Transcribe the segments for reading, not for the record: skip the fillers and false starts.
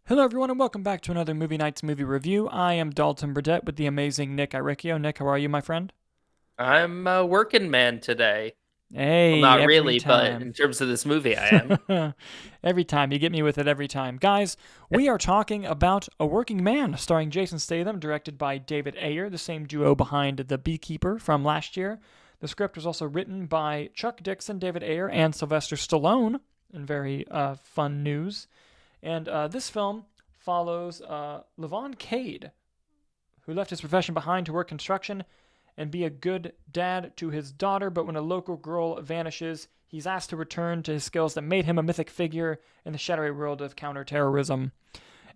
Hello, everyone, and welcome back to another Movie Nights movie review. I am Dalton Burdett with the amazing Nick Iricchio. Nick, how are you, my friend? I'm a working man today. Well, Hey, not every really, but time. in terms of this movie, I am. Every time. You get me with it every time. Guys, we are talking about A Working Man, starring Jason Statham, directed by David Ayer, the same duo behind The Beekeeper from last year. The script was also written by Chuck Dixon, David Ayer, and Sylvester Stallone, in very fun news. And this film follows Levon Cade, who left his profession behind to work construction and be a good dad to his daughter. But when a local girl vanishes, he's asked to return to his skills that made him a mythic figure in the shadowy world of counterterrorism.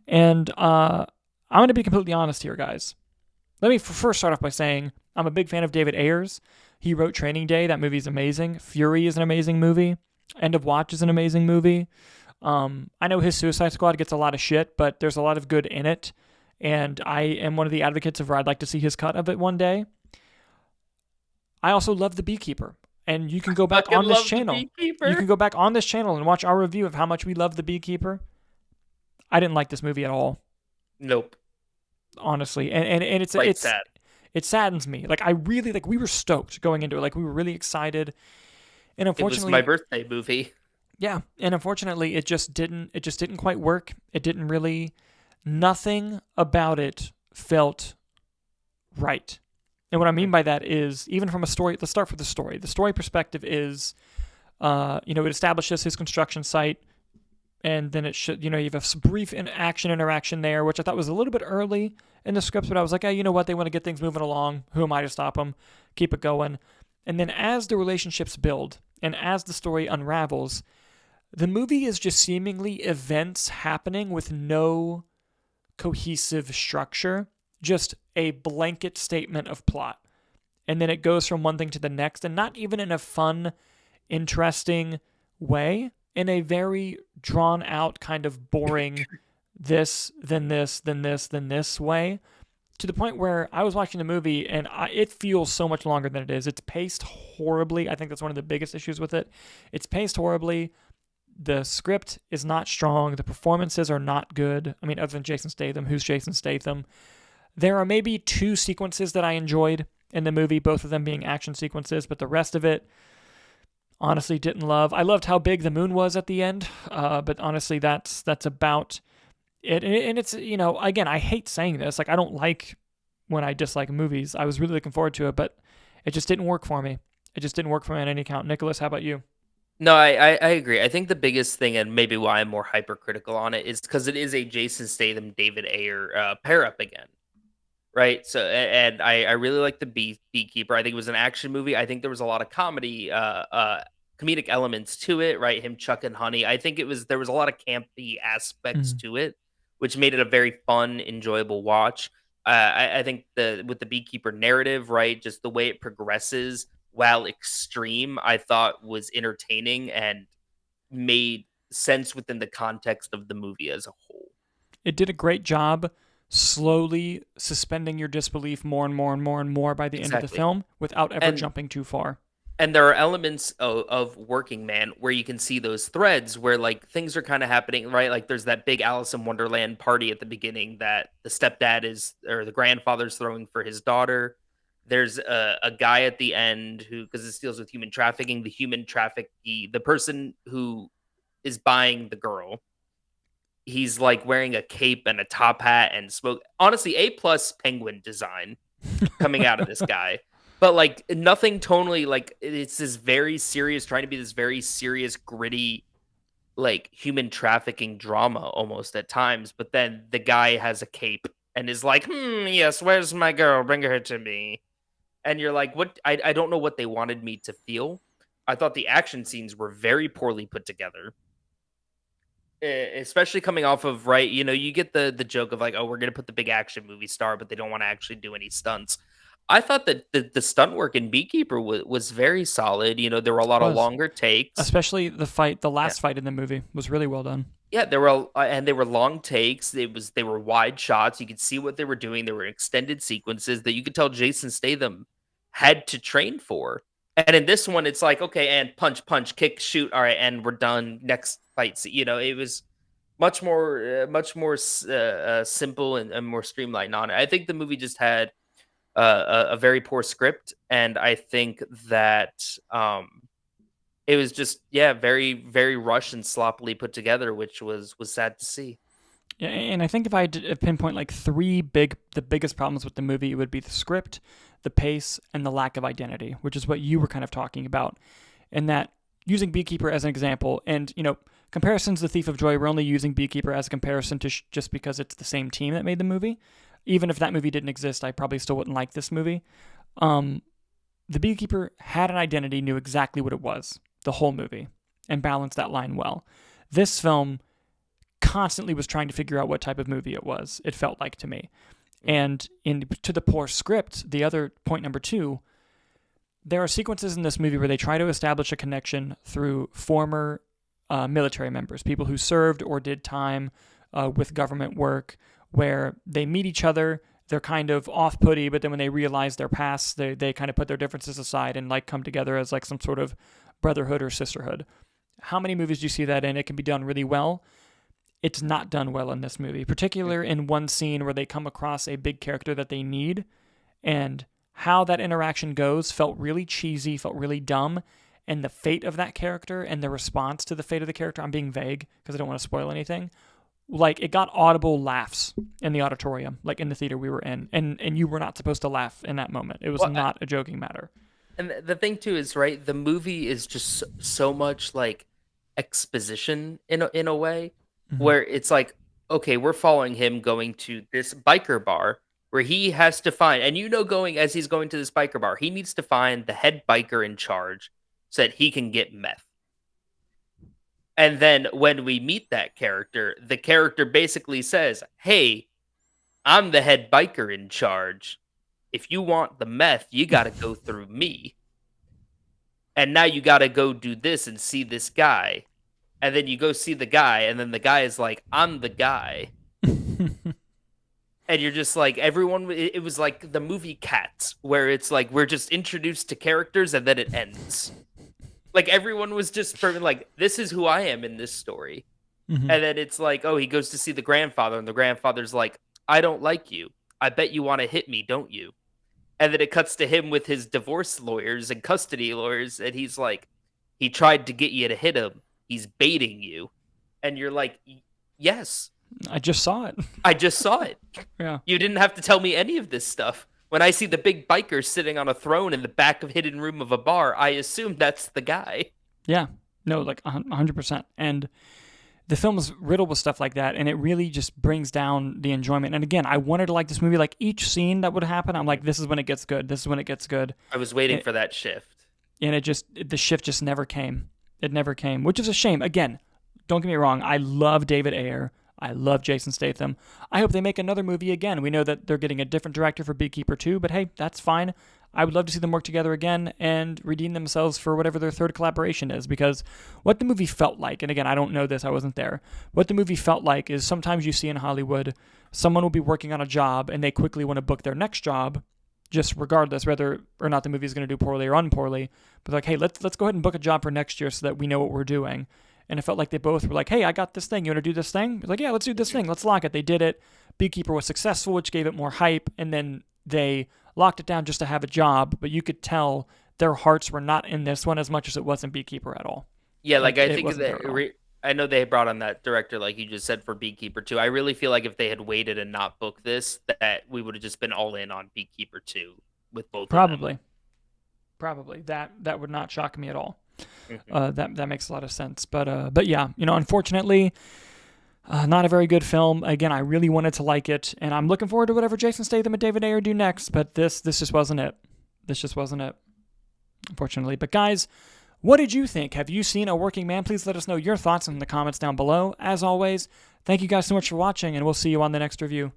And I'm going to be completely honest here, guys. Let me first start off by saying I'm a big fan of David Ayers. He wrote Training Day. That movie is amazing. Fury is an amazing movie. End of Watch is an amazing movie. I know his Suicide Squad gets a lot of shit, but there's a lot of good in it. And I am one of the advocates of where I'd like to see his cut of it one day. I also love The Beekeeper. And you can go back Fucking on this love the channel. You beekeeper. can go back on this channel and watch our review of how much we love The Beekeeper. I didn't like this movie at all, Nope. honestly. And Quite sad. it saddens me. Like I really we were stoked going into it. Like we were really excited. And It was my unfortunately, birthday movie. yeah, and unfortunately it just didn't quite work. It didn't really nothing about it felt right. And what I mean by that is even from a story, let's start with the story. The story perspective is it establishes his construction site, and then it should, you have a brief action interaction there, which I thought was a little bit early in the script, but I was like, hey, you know what? They want to get things moving along. Who am I to stop them? Keep it going. And then as the relationships build and as the story unravels, the movie is just seemingly events happening with no cohesive structure, just a blanket statement of plot. And then it goes from one thing to the next, and not even in a fun, interesting way, in a very drawn out, kind of boring this, then this, then this, then this way. To the point where I was watching the movie and it feels so much longer than it is. It's paced horribly. I think that's one of the biggest issues with it. It's paced horribly. The script is not strong. The performances are not good. I mean, other than Jason Statham, who's Jason Statham. There are maybe two sequences that I enjoyed in the movie, both of them being action sequences, but the rest of it, honestly, didn't love. I loved how big the moon was at the end, but honestly, that's about it. And it's, again, I hate saying this. Like, I don't like when I dislike movies. I was really looking forward to it, but it just didn't work for me. It just didn't work for me on any account. Nicholas, how about you? No, I agree. I think the biggest thing, and maybe why I'm more hypercritical on it, is because it is a Jason Statham, David Ayer pair up again. Right. So, and I really like the Beekeeper. I think it was an action movie. I think there was a lot of comedic elements to it. Right, him chucking honey. I think there was a lot of campy aspects Mm. to it, which made it a very fun, enjoyable watch. I think the with the Beekeeper narrative, right, just the way it progresses, while extreme, I thought was entertaining and made sense within the context of the movie as a whole. It did a great job slowly suspending your disbelief more and more and more and more by the end of the Exactly. film without ever And jumping too far. there are elements of Working Man where you can see those threads where like things are kind of happening, right? Like there's that big Alice in Wonderland party at the beginning that the stepdad is or the grandfather's throwing for his daughter. There's a guy at the end who, because this deals with human trafficking, the person who is buying the girl, he's like wearing a cape and a top hat and smoke. Honestly, A plus penguin design coming out of this guy. But like nothing tonally, like it's this very serious, trying to be this very serious, gritty, like human trafficking drama almost at times. But then the guy has a cape and is like, yes, where's my girl? Bring her to me. And you're like, what? I don't know what they wanted me to feel. I thought the action scenes were very poorly put together. Especially coming off of, right, you get the joke of like, oh, we're gonna put the big action movie star, but they don't want to actually do any stunts. I thought that the stunt work in Beekeeper was very solid. There were a lot of Was longer takes. especially the Yeah, last fight in the movie was really well done. yeah, and they were long takes. They were wide shots. You could see what they were doing. There were extended sequences that you could tell Jason Statham had to train for. And in this one, it's like, okay, and punch, punch, kick, shoot. All right, and we're done. Next fight. It was simple and more streamlined on it. I think the movie just had a very poor script, and I think that it was just very very rushed and sloppily put together, which was sad to see. Yeah, and I think if I had to pinpoint like the biggest problems with the movie, it would be the script, the pace, and the lack of identity, which is what you were kind of talking about. And that using Beekeeper as an example, and comparisons to Thief of Joy, we're only using Beekeeper as a comparison to just because it's the same team that made the movie. Even if that movie didn't exist, I probably still wouldn't like this movie. The Beekeeper had an identity, knew exactly what it was, the whole movie, and balanced that line well. This film constantly was trying to figure out what type of movie it was, it felt like to me. And to the poor script, the other point number 2, there are sequences in this movie where they try to establish a connection through former military members, people who served or did time with government work, where they meet each other, they're kind of off-putty, but then when they realize their past, they kind of put their differences aside and like come together as like some sort of brotherhood or sisterhood. How many movies do you see that in? It can be done really well. It's not done well in this movie, particularly in one scene where they come across a big character that they need, and how that interaction goes felt really cheesy, felt really dumb, and the fate of that character and the response to the fate of the character, I'm being vague because I don't want to spoil anything, like it got audible laughs in the auditorium, like in the theater we were in, and you were not supposed to laugh in that moment. It was not a joking matter. And the thing too is, right, the movie is just so much like exposition in a way, where it's like, okay, we're following him going to this biker bar where he has to find, and going as he's going to this biker bar, he needs to find the head biker in charge so that he can get meth. And then when we meet that character, the character basically says, hey, I'm the head biker in charge. If you want the meth, you got to go through me. And now you got to go do this and see this guy. And then you go see the guy, and then the guy is like, I'm the guy. And you're just like, it was like the movie Cats, where it's like, we're just introduced to characters and then it ends. Like everyone was just like, this is who I am in this story. And then it's like, oh, he goes to see the grandfather, and the grandfather's like, I don't like you. I bet you want to hit me, don't you? And then it cuts to him with his divorce lawyers and custody lawyers, and he's like, he tried to get you to hit him. He's baiting you. And you're like, yes. I just saw it. I just saw it. Yeah. You didn't have to tell me any of this stuff. When I see the big biker sitting on a throne in the back of hidden room of a bar, I assume that's the guy. Yeah. No, like 100%. And the film is riddled with stuff like that, and it really just brings down the enjoyment. And again, I wanted to like this movie. Like each scene that would happen, I'm like, this is when it gets good. This is when it gets good. I was waiting for that shift. And the shift just never came. It never came, which is a shame. Again, don't get me wrong. I love David Ayer. I love Jason Statham. I hope they make another movie again. We know that they're getting a different director for Beekeeper 2, but hey, that's fine. I would love to see them work together again and redeem themselves for whatever their third collaboration is, because what the movie felt like, and again, I don't know this, I wasn't there, what the movie felt like is sometimes you see in Hollywood, someone will be working on a job and they quickly want to book their next job, just regardless whether or not the movie is going to do poorly or unpoorly, but like, hey, let's go ahead and book a job for next year so that we know what we're doing. And it felt like they both were like, hey, I got this thing. You want to do this thing? It's like, yeah, let's do this thing. Let's lock it. They did it. Beekeeper was successful, which gave it more hype. And then they locked it down just to have a job. But you could tell their hearts were not in this one as much as it was in Beekeeper at all. Yeah, like I think that I know they brought on that director, like you just said, for Beekeeper 2. I really feel like if they had waited and not booked this, that we would have just been all in on Beekeeper 2 with both Probably. of them. Probably. That would not shock me at all. That makes a lot of sense. But yeah, unfortunately, not a very good film. Again, I really wanted to like it, and I'm looking forward to whatever Jason Statham and David Ayer do next, but this just wasn't it. This just wasn't it, unfortunately. But guys, what did you think? Have you seen A Working Man? Please let us know your thoughts in the comments down below. As always, thank you guys so much for watching, and we'll see you on the next review.